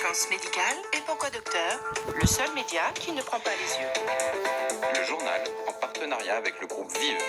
Urgence médicale et Pourquoi Docteur, le seul média qui ne prend pas les yeux. Le journal, en partenariat avec le groupe Vive.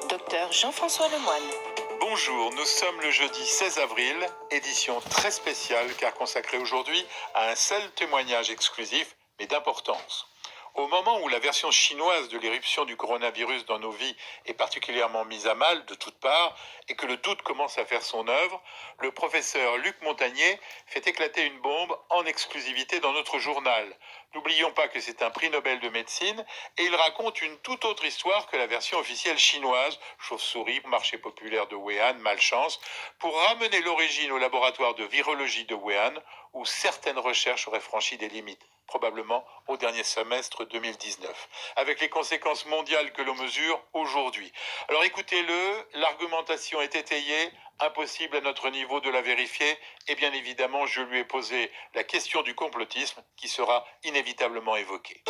Docteur Jean-François Lemoine. Bonjour, nous sommes le jeudi 16 avril, édition très spéciale car consacrée aujourd'hui à un seul témoignage exclusif, mais d'importance. Au moment où la version chinoise de l'éruption du coronavirus dans nos vies est particulièrement mise à mal de toutes parts et que le doute commence à faire son œuvre, le professeur Luc Montagnier fait éclater une bombe en exclusivité dans notre journal. N'oublions pas que c'est un prix Nobel de médecine et il raconte une toute autre histoire que la version officielle chinoise, chauve-souris, marché populaire de Wuhan, malchance, pour ramener l'origine au laboratoire de virologie de Wuhan où certaines recherches auraient franchi des limites, probablement au dernier semestre 2019, avec les conséquences mondiales que l'on mesure aujourd'hui. Alors écoutez-le, l'argumentation est étayée, impossible à notre niveau de la vérifier, et bien évidemment je lui ai posé la question du complotisme qui sera inévitablement évoquée.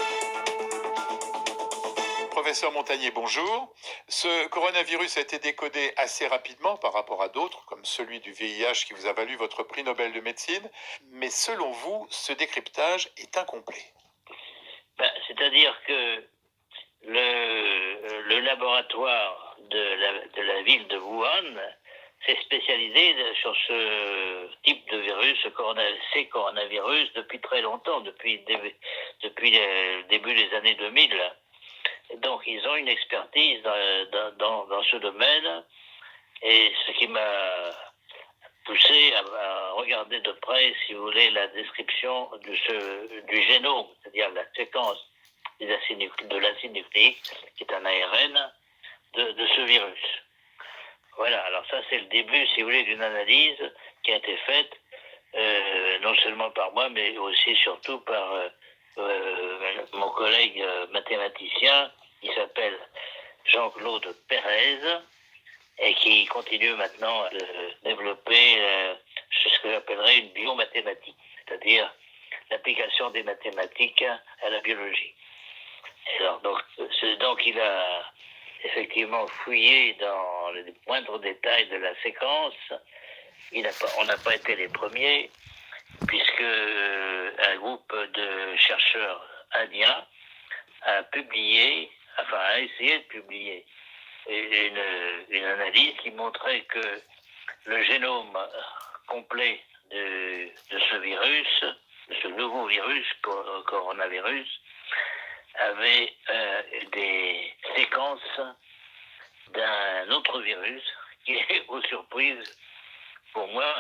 Professeur Montagnier, bonjour. Ce coronavirus a été décodé assez rapidement par rapport à d'autres, comme celui du VIH qui vous a valu votre prix Nobel de médecine, mais selon vous, ce décryptage est incomplet. C'est-à-dire que le laboratoire de la ville de Wuhan s'est spécialisé sur ce type de virus, ces coronavirus, depuis très longtemps, depuis le début des années 2000. Donc ils ont une expertise dans ce domaine, et ce qui m'a poussé à regarder de près, si vous voulez, la description du génome, c'est-à-dire la séquence de l'acide nucléique, qui est un ARN, de ce virus. Voilà, alors ça c'est le début, si vous voulez, d'une analyse qui a été faite, non seulement par moi, mais aussi surtout par mon collègue mathématicien, qui s'appelle Jean-Claude Pérez, et qui continue maintenant à développer ce que j'appellerais une biomathématique, c'est-à-dire l'application des mathématiques à la biologie. Alors, donc il a effectivement fouillé dans les moindres détails de la séquence. On n'a pas été les premiers, puisque un groupe de chercheurs indiens a essayé de publier une analyse qui montrait que le génome complet de ce virus, de ce nouveau virus, coronavirus, avait des séquences d'un autre virus qui est, aux surprises pour moi,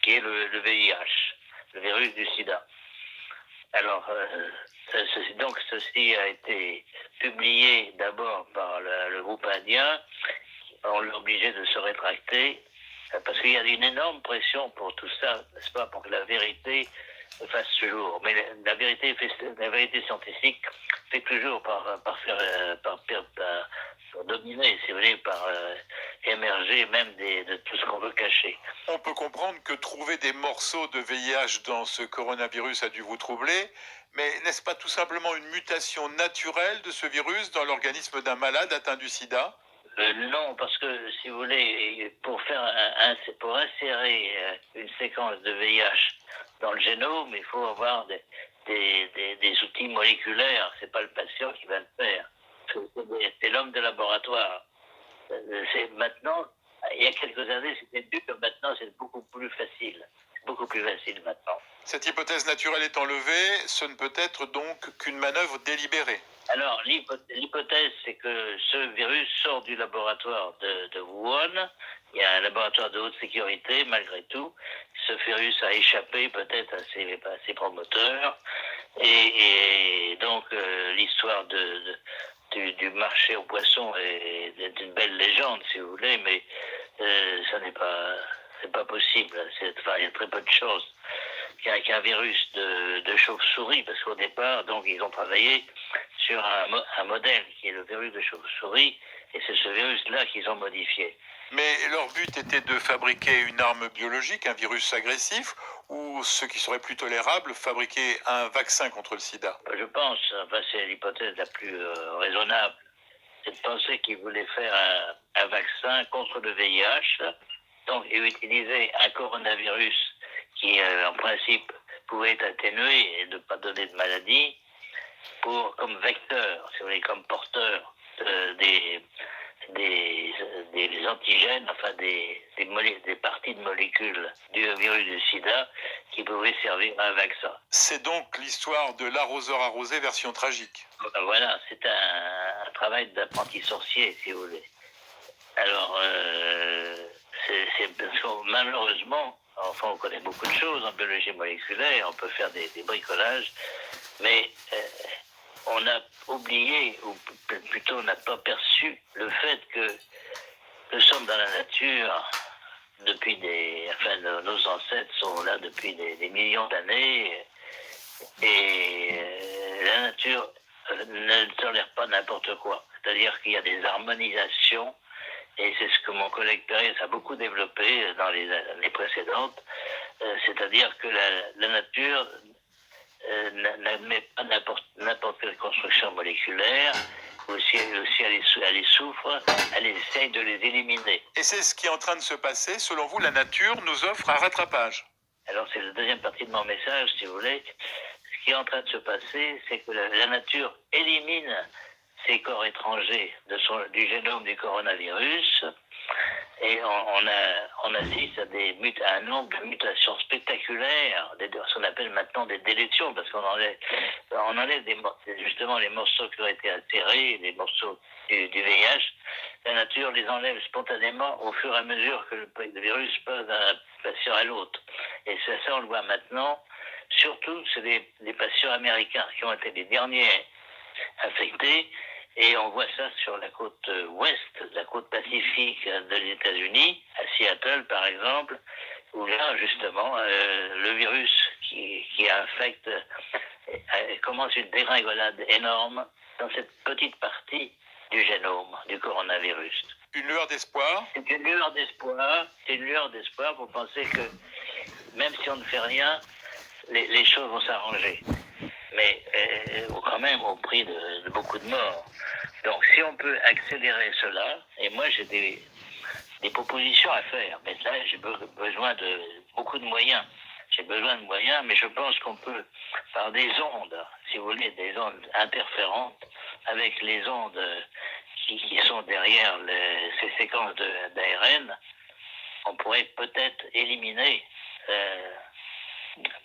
qui est le VIH, le virus du sida. Alors, ceci a été publié d'abord par le groupe indien. On l'a obligé de se rétracter parce qu'il y a une énorme pression pour tout ça, n'est-ce pas, pour que la vérité fasse jour. Mais la vérité scientifique fait toujours par dominer, si vous voulez, par émerger même de tout ce qu'on veut cacher. On peut comprendre que trouver des morceaux de VIH dans ce coronavirus a dû vous troubler, mais n'est-ce pas tout simplement une mutation naturelle de ce virus dans l'organisme d'un malade atteint du sida ? Non, parce que, si vous voulez, pour insérer une séquence de VIH dans le génome, il faut avoir des outils moléculaires. C'est pas le patient qui va le faire. C'est l'homme de laboratoire. Maintenant, il y a quelques années, c'était dur, maintenant c'est beaucoup plus facile. C'est beaucoup plus facile maintenant. Cette hypothèse naturelle étant levée, ce ne peut être donc qu'une manœuvre délibérée. Alors, l'hypothèse, c'est que ce virus sort du laboratoire de Wuhan. Il y a un laboratoire de haute sécurité, malgré tout. Ce virus a échappé peut-être à ses promoteurs. Et donc, l'histoire du marché aux poissons est une belle légende, si vous voulez, mais c'est pas possible. Il y a très peu de choses qu'un virus de chauve-souris, parce qu'au départ, donc, ils ont travaillé sur un modèle qui est le virus de chauve-souris, et c'est ce virus-là qu'ils ont modifié. Mais leur but était de fabriquer une arme biologique, un virus agressif, ou ce qui serait plus tolérable, fabriquer un vaccin contre le sida ? Je pense, c'est l'hypothèse la plus raisonnable, c'est de penser qu'ils voulaient faire un vaccin contre le VIH, donc et utiliser un coronavirus qui en principe pouvait être atténué et ne pas donner de maladie comme vecteur, si vous voulez, comme porteur des antigènes, enfin des parties de molécules du virus du sida qui pouvaient servir à un vaccin. C'est donc l'histoire de l'arroseur arrosé version tragique. Voilà, c'est un travail d'apprenti sorcier, si vous voulez. Alors, parce que malheureusement, enfin, on connaît beaucoup de choses en biologie moléculaire, on peut faire des bricolages, mais on a oublié, ou plutôt on n'a pas perçu le fait que nous sommes dans la nature depuis nos ancêtres sont là depuis des millions d'années, et la nature ne tolère pas n'importe quoi. C'est-à-dire qu'il y a des harmonisations, et c'est ce que mon collègue Pérez a beaucoup développé dans les années précédentes, c'est-à-dire que la nature n'admet pas n'importe quelle construction moléculaire, aussi elle les souffre, elle essaye de les éliminer. Et c'est ce qui est en train de se passer. Selon vous, la nature nous offre un rattrapage. Alors c'est la deuxième partie de mon message, si vous voulez. Ce qui est en train de se passer, c'est que la nature élimine ces corps étrangers du génome du coronavirus, et on assiste à un nombre de mutations spectaculaires, ce qu'on appelle maintenant des délétions, parce qu'on enlève justement les morceaux qui ont été altérés, les morceaux du VIH. La nature les enlève spontanément au fur et à mesure que le virus passe d'un patient à l'autre. Et ça, on le voit maintenant. Surtout, c'est des patients américains qui ont été les derniers infectés. Et on voit ça sur la côte ouest, la côte pacifique des États-Unis, à Seattle par exemple, où là justement le virus qui infecte commence une dégringolade énorme dans cette petite partie du génome du coronavirus. Une lueur d'espoir. C'est une lueur d'espoir. C'est une lueur d'espoir pour penser que même si on ne fait rien, les choses vont s'arranger. Mais quand même au prix de beaucoup de morts. Donc si on peut accélérer cela, et moi j'ai des propositions à faire, mais là j'ai besoin de beaucoup de moyens. J'ai besoin de moyens, mais je pense qu'on peut, par des ondes, si vous voulez, des ondes interférentes, avec les ondes qui sont derrière ces séquences d'ARN, on pourrait peut-être éliminer,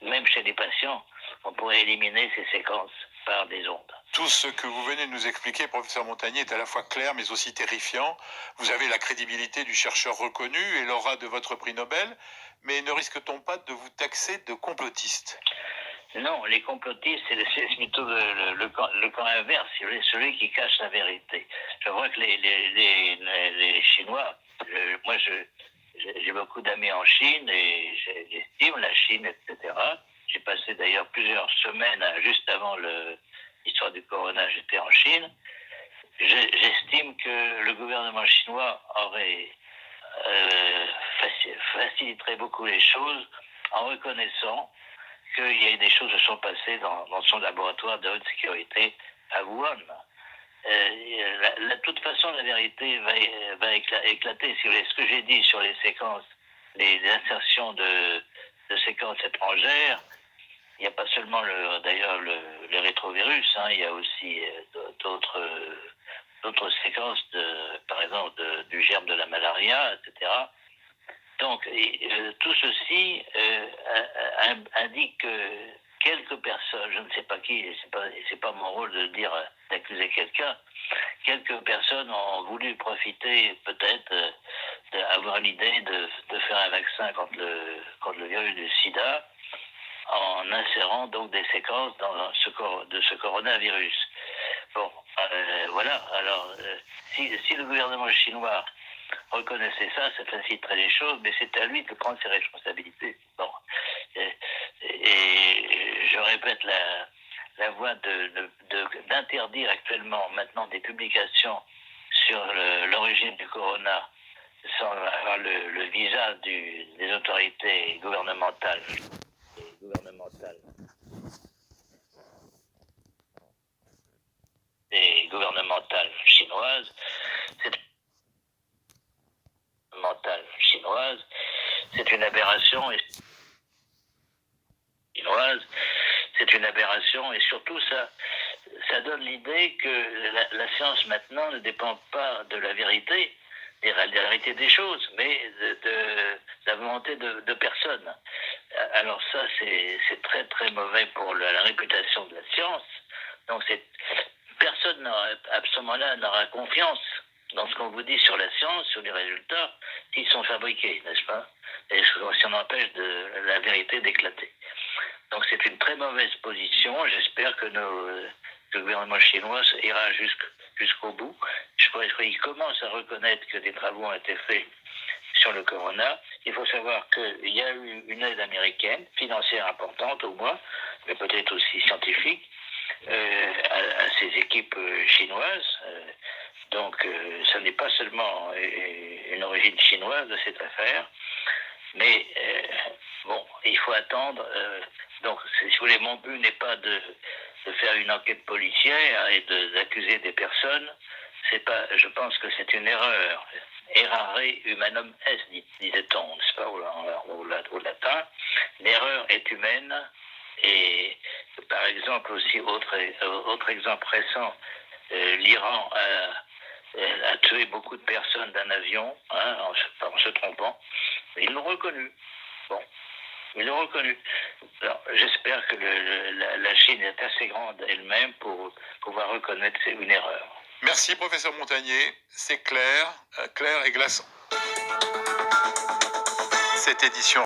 même chez les patients, on pourrait éliminer ces séquences par des ondes. Tout ce que vous venez de nous expliquer, professeur Montagnier, est à la fois clair mais aussi terrifiant. Vous avez la crédibilité du chercheur reconnu et l'aura de votre prix Nobel, mais ne risque-t-on pas de vous taxer de complotiste? Non, les complotistes, c'est plutôt le camp inverse, celui qui cache la vérité. Je vois que les Chinois, moi j'ai beaucoup d'amis en Chine et j'estime la Chine, etc. J'ai passé d'ailleurs plusieurs semaines, juste avant l'histoire du corona, j'étais en Chine. J'estime que le gouvernement chinois faciliterait beaucoup les choses en reconnaissant qu'il y a des choses qui sont passées dans son laboratoire de haute sécurité à Wuhan. De toute façon, la vérité va éclater. Si vous voulez, ce que j'ai dit sur les séquences, les insertions de séquences étrangères, il n'y a pas seulement d'ailleurs le rétrovirus, il y a aussi d'autres séquences, par exemple du germe de la malaria, etc. Donc, tout ceci indique que quelques personnes, je ne sais pas qui, c'est pas mon rôle de d'accuser quelqu'un, quelques personnes ont voulu profiter peut-être d'avoir l'idée de faire un vaccin contre le virus du sida en insérant donc des séquences de ce coronavirus. Bon, voilà. Alors, si le gouvernement chinois reconnaissait ça faciliterait les choses, mais c'est à lui de prendre ses responsabilités. Bon. Et je répète, la voie d'interdire actuellement maintenant des publications sur l'origine du corona sans avoir le visa des autorités gouvernementales chinoises, c'est une aberration chinoise, une aberration et surtout ça donne l'idée que la science maintenant ne dépend pas de la vérité, de la vérité des choses, mais de la volonté de personnes. Alors ça, c'est très très mauvais pour la réputation de la science. Donc personne à ce moment-là n'aura confiance dans ce qu'on vous dit sur la science, sur les résultats qui sont fabriqués, n'est-ce pas? Et si on empêche la vérité d'éclater. Donc c'est une très mauvaise position. J'espère que le gouvernement chinois ira jusqu'au bout. Je crois qu'il commence à reconnaître que des travaux ont été faits sur le corona. Il faut savoir qu'il y a eu une aide américaine, financière importante au moins, mais peut-être aussi scientifique, à ces équipes chinoises. Donc ça n'est pas seulement une origine chinoise de cette affaire, mais bon, il faut attendre. Donc, si vous voulez, mon but n'est pas de faire une enquête policière et d'accuser des personnes. C'est pas. Je pense que c'est une erreur. Errare humanum est, disait-on, n'est-ce pas, au latin. L'erreur est humaine. Et par exemple aussi, autre exemple récent, l'Iran a tué beaucoup de personnes d'un avion, en se trompant. Ils l'ont reconnu. Bon, ils l'ont reconnu. Alors, j'espère que la Chine est assez grande elle-même pour pouvoir reconnaître une erreur. Merci, professeur Montagnier. C'est clair et glaçant. Cette édition